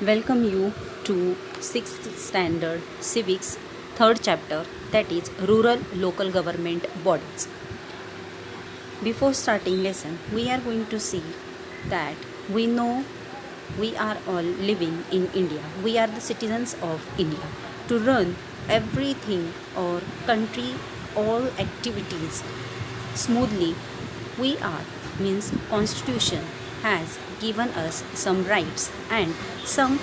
Welcome you to 6th standard civics 3rd chapter, that is rural local government bodies. Before starting lesson, we are going to see that we know we are all living in India. We are the citizens of India. To run everything or country all activities smoothly, we are means constitution has given us some rights and some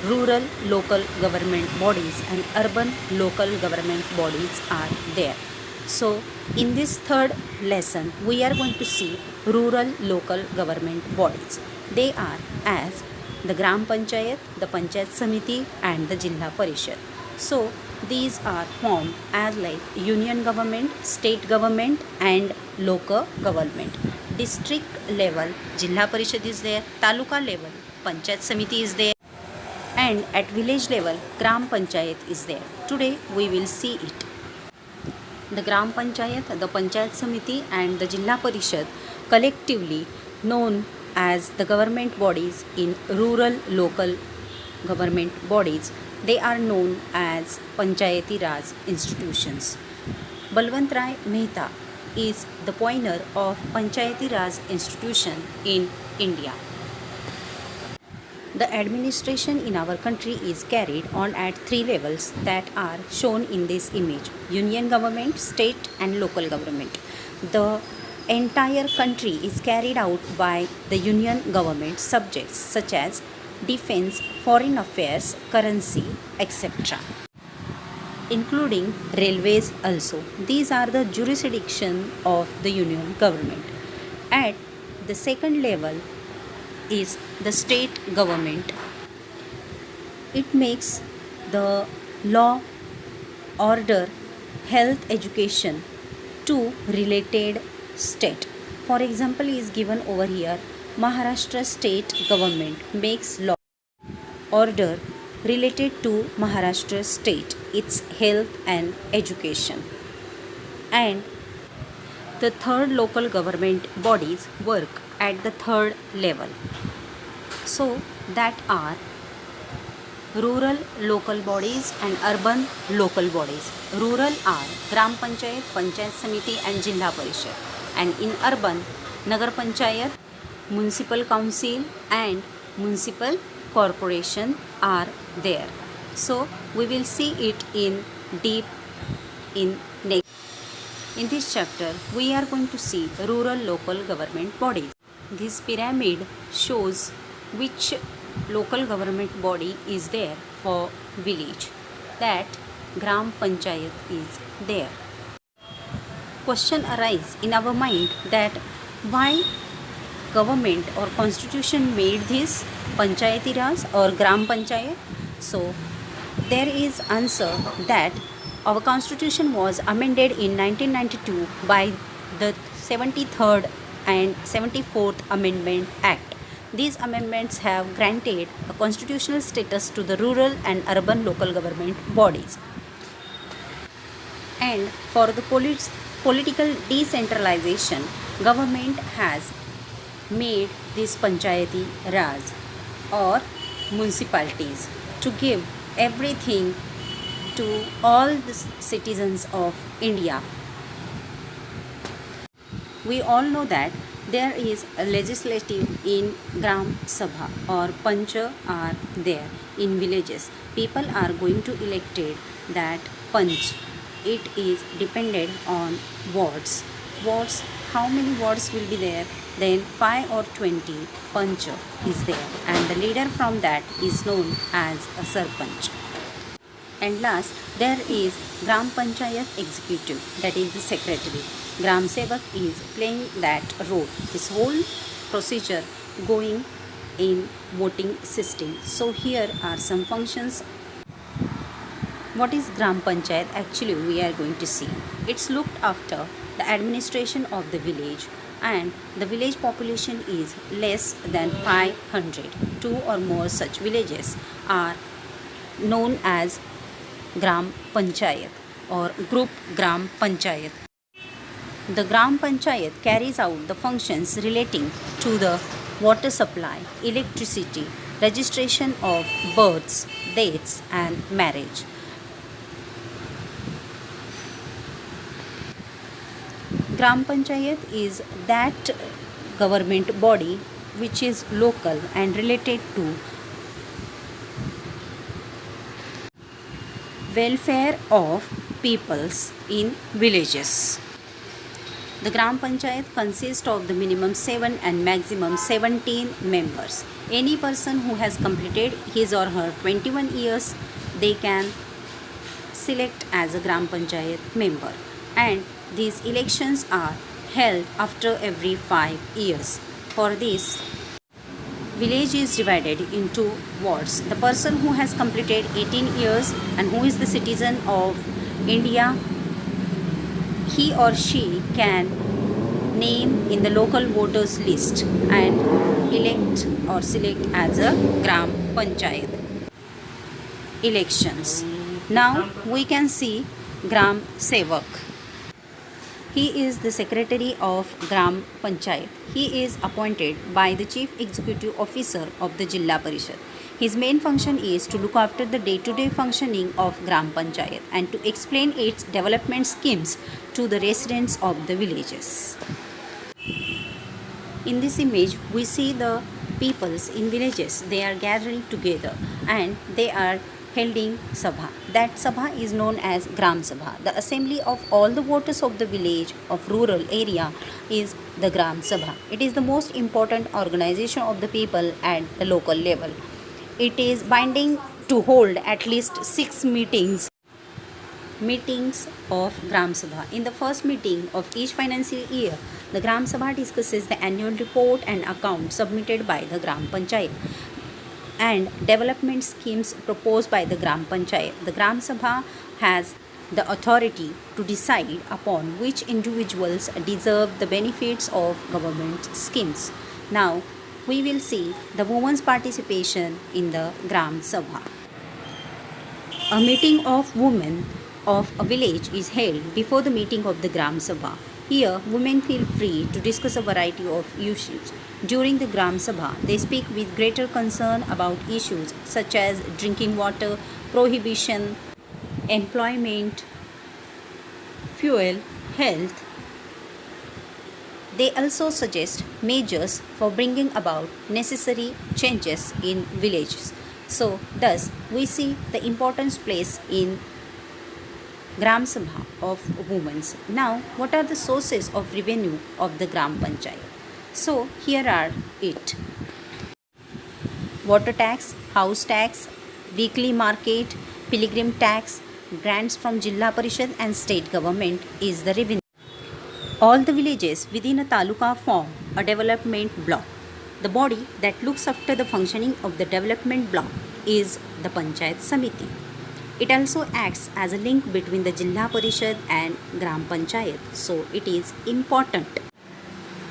rural local government bodies and urban local government bodies are there. So in this third lesson we are going to see rural local government bodies. They are as the Gram Panchayat, the Panchayat Samiti and the Jilla Parishad. So these are formed as like union government, state government and local government. District level Jilla Parishad is there, Taluka level Panchayat Samiti is there, and at village level Gram Panchayat is there. Today we will see it. The Gram Panchayat, the Panchayat Samiti and the Jilla Parishad, collectively known as the government bodies in rural local government bodies, they are known as Panchayati Raj institutions. Balwant Rai Mehta is the pioneer of Panchayati Raj institution in India. The administration in our country is carried on at three levels that are shown in this image: union government, state and local government. The entire country is carried out by the union government subjects such as defense, foreign affairs, currency, etc., including railways also. These are the jurisdiction of the union government. At the second level is the state government. It makes the law, order, health, education to related state. For example is given over here. Maharashtra state government makes law, order related to Maharashtra state, its health and education. And the third local government bodies work at the third level. So that are rural local bodies and urban local bodies. Rural are Gram Panchayat, Panchayat Samiti and Jilla Parishad, and in urban Nagar Panchayat, municipal council and municipal corporation are there. So we will see it in deep in next. In this chapter we are going to see rural local government bodies. This pyramid shows which local government body is there for village. That Gram Panchayat is there. Question arises in our mind that why government or constitution made this Panchayati Raj or Gram Panchayat? So there is answer that our constitution was amended in 1992 by the 73rd and 74th Amendment Act. These amendments have granted a constitutional status to the rural and urban local government bodies. And for the political decentralization, government has made this Panchayati Raj or municipalities to give everything to all the citizens of India. We all know that there is a legislative in Gram Sabha or Pancha are there in villages. People are going to elected that Panch. It is dependent on wards. Wards, how many wards will be there? Then 5 or 20 Pancha is there, and the leader from that is known as a Sarpanch. And last, there is Gram Panchayat Executive, that is the secretary. Gram Sevak is playing that role. This whole procedure going in voting system. So here are some functions. What is Gram Panchayat? Actually we are going to see. It's looked after the administration of the village, and the village population is less than 500. Two or more such villages are known as Gram Panchayat or Group Gram Panchayat. The Gram Panchayat carries out the functions relating to the water supply, electricity, registration of births, deaths and marriage. Gram Panchayat is that government body which is local and related to welfare of peoples in villages. The Gram Panchayat consists of the minimum 7 and maximum 17 members. Any person who has completed his or her 21 years, they can select as a Gram Panchayat member, and these elections are held after every 5 years. For this, village is divided into wards. The person who has completed 18 years and who is the citizen of India, he or she can name in the local voters list and elect or select as a Gram Panchayat. Elections. Now we can see Gram Sevak. He is the secretary of Gram Panchayat. He is appointed by the chief executive officer of the Jilla Parishad. His main function is to look after the day-to-day functioning of Gram Panchayat and to explain its development schemes to the residents of the villages. In this image, we see the peoples in villages. They are gathering together and they are holding Sabha. That Sabha is known as Gram Sabha. The assembly of all the voters of the village of rural area is the Gram Sabha. It is the most important organization of the people at the local level. It is binding to hold at least 6 meetings of Gram Sabha. In the first meeting of each financial year, the Gram Sabha discusses the annual report and account submitted by the Gram Panchayat and development schemes proposed by the Gram Panchayat. The Gram Sabha has the authority to decide upon which individuals deserve the benefits of government schemes. Now, we will see the women's participation in the Gram Sabha. A meeting of women of a village is held before the meeting of the Gram Sabha. Here, women feel free to discuss a variety of issues. During the Gram Sabha, they speak with greater concern about issues such as drinking water, prohibition, employment, fuel, health. They also suggest measures for bringing about necessary changes in villages. So, thus, we see the importance placed in Gram Sabha of women. Now, what are the sources of revenue of the Gram Panchayat? So, here are it. Water tax, house tax, weekly market, pilgrim tax, grants from Jilla Parishad and state government is the revenue. All the villages within a taluka form a development block. The body that looks after the functioning of the development block is the Panchayat Samiti. It also acts as a link between the Jilla Parishad and Gram Panchayat, so it is important.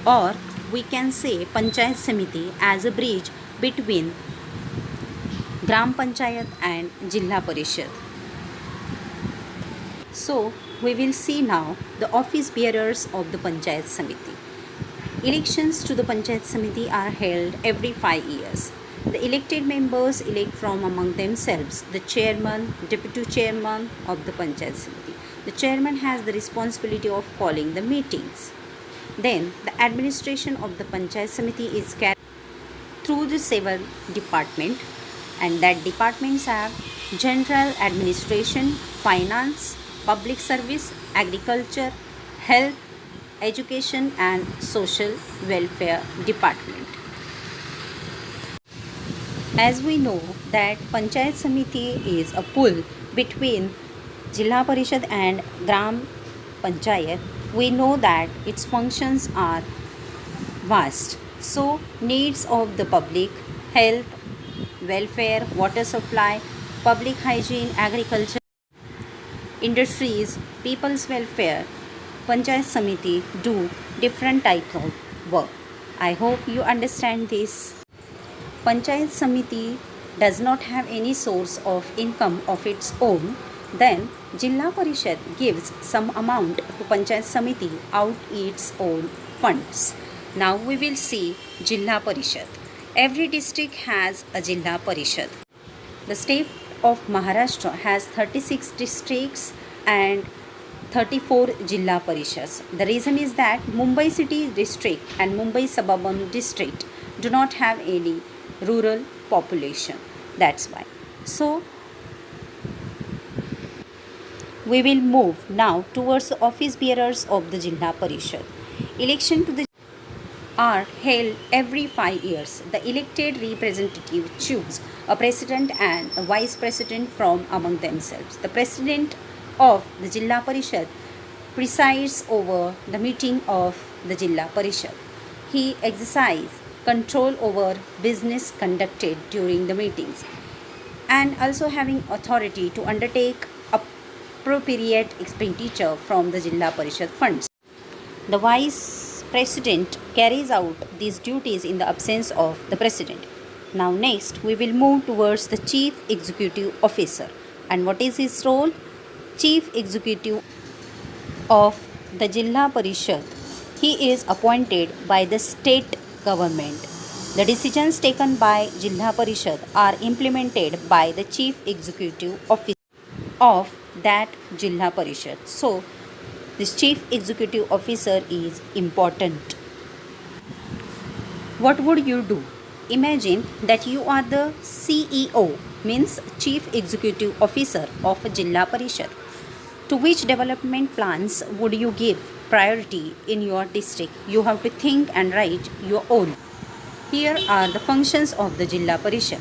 Or we can say Panchayat Samiti as a bridge between Gram Panchayat and Jilla Parishad. So we will see now the office bearers of the Panchayat Samiti. Elections to the Panchayat Samiti are held every 5 years. The elected members elect from among themselves the chairman, deputy chairman of the Panchayat Samiti. The chairman has the responsibility of calling the meetings. Then the administration of the Panchayat Samiti is carried through the 7 departments, and that departments are general administration, finance, public service, agriculture, health, education and social welfare department. As we know that Panchayat Samiti is a pull between Jilla Parishad and Gram Panchayat, we know that its functions are vast. So, needs of the public, health, welfare, water supply, public hygiene, agriculture, industries, people's welfare, Panchayat Samiti do different types of work. I hope you understand this. Panchayat Samiti does not have any source of income of its own, then Jilla Parishad gives some amount to Panchayat Samiti out its own funds. Now we will see Jilla Parishad. Every district has a Jilla Parishad. The state of Maharashtra has 36 districts and 34 Jilla Parishads. The reason is that Mumbai City District and Mumbai Suburban District do not have any rural population. That's why. So, we will move now towards the office bearers of the Jilla Parishad. Election to the are held every 5 years. The elected representative choose a president and a vice president from among themselves. The president of the Jilla Parishad presides over the meeting of the Jilla Parishad. He exercises control over business conducted during the meetings and also having authority to undertake appropriate expenditure from the Jilla Parishad funds. The vice president carries out these duties in the absence of the president. Now next we will move towards the chief executive officer. And what is his role? Chief executive of the Jilla Parishad. He is appointed by the state government. The decisions taken by Jilla Parishad are implemented by the chief executive officer of that Jilla Parishad. So this chief executive officer is important. What would you do? Imagine that you are the CEO, means chief executive officer of a Jilla Parishad. To which development plans would you give priority in your district? You have to think and write your own. Here are the functions of the Jilla Parishad: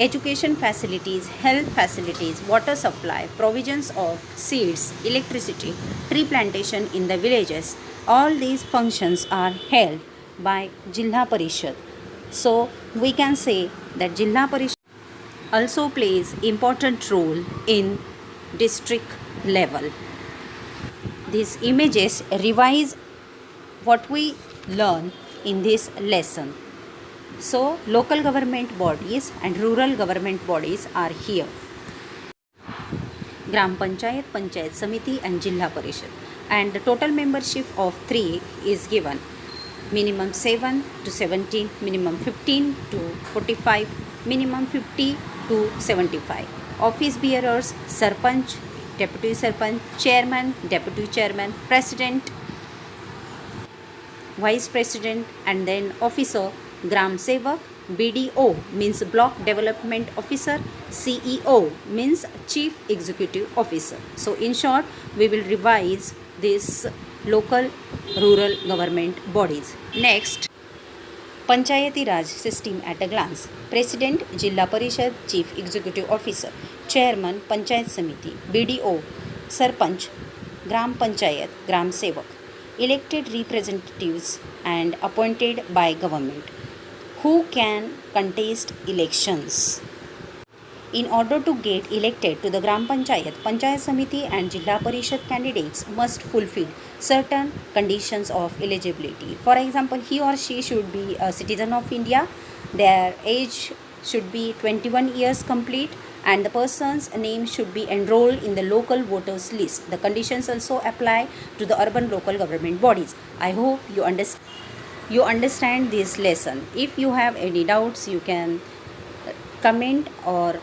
education facilities, health facilities, water supply, provisions of seeds, electricity, tree plantation in the villages. All these functions are held by Jilla Parishad. So we can say that Jilla Parishad also plays important role in district level. These images revise what we learn in this lesson. So, local government bodies and rural government bodies are here. Gram Panchayat, Panchayat Samiti and Jilla Parishad. And the total membership of 3 is given. Minimum 7 to 17, minimum 15 to 45, minimum 50 to 75. Office bearers, Sarpanch, Deputy Sarpanch, Chairman, Deputy Chairman, President, Vice President and then Officer, Gram Sevak, BDO means Block Development Officer, CEO means Chief Executive Officer. So in short, we will revise this local rural government bodies. Next, Panchayati Raj system at a glance. President, Jilla Parishad, Chief Executive Officer, Chairman, Panchayat Samiti, BDO, Sarpanch, Gram Panchayat, Gram Sevak, elected representatives and appointed by government. Who can contest elections? In order to get elected to the Gram Panchayat, Panchayat Samiti and Jilla Parishad candidates must fulfill certain conditions of eligibility. For example, he or she should be a citizen of India, their age should be 21 years complete, and the person's name should be enrolled in the local voters list. The conditions also apply to the urban local government bodies. I hope you understand this lesson. If you have any doubts, you can comment or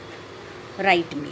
write me.